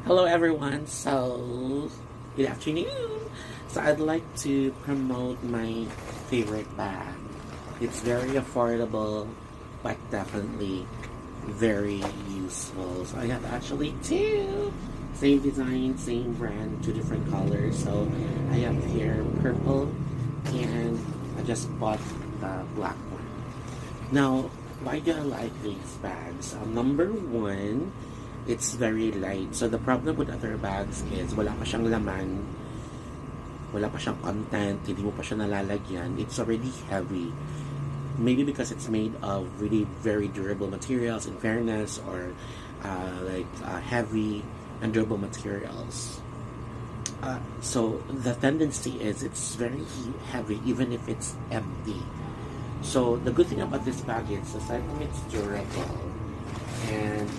Hello everyone, so good afternoon. So I'd like to promote my favorite bag. It's very affordable, but definitely very useful. So I have actually two. Same design, same brand, two different colors. So I have here purple and I just bought the black one. Now, why do I like these bags? Number one, it's very light. So the problem with other bags is wala pa siyang laman, wala pa siyang content, hindi mo pa siya nalalagyan. It's already heavy. Maybe because it's made of really very durable materials in fairness, or heavy and durable materials. So the tendency is it's very heavy even if it's empty. So the good thing about this bag is aside from it's durable and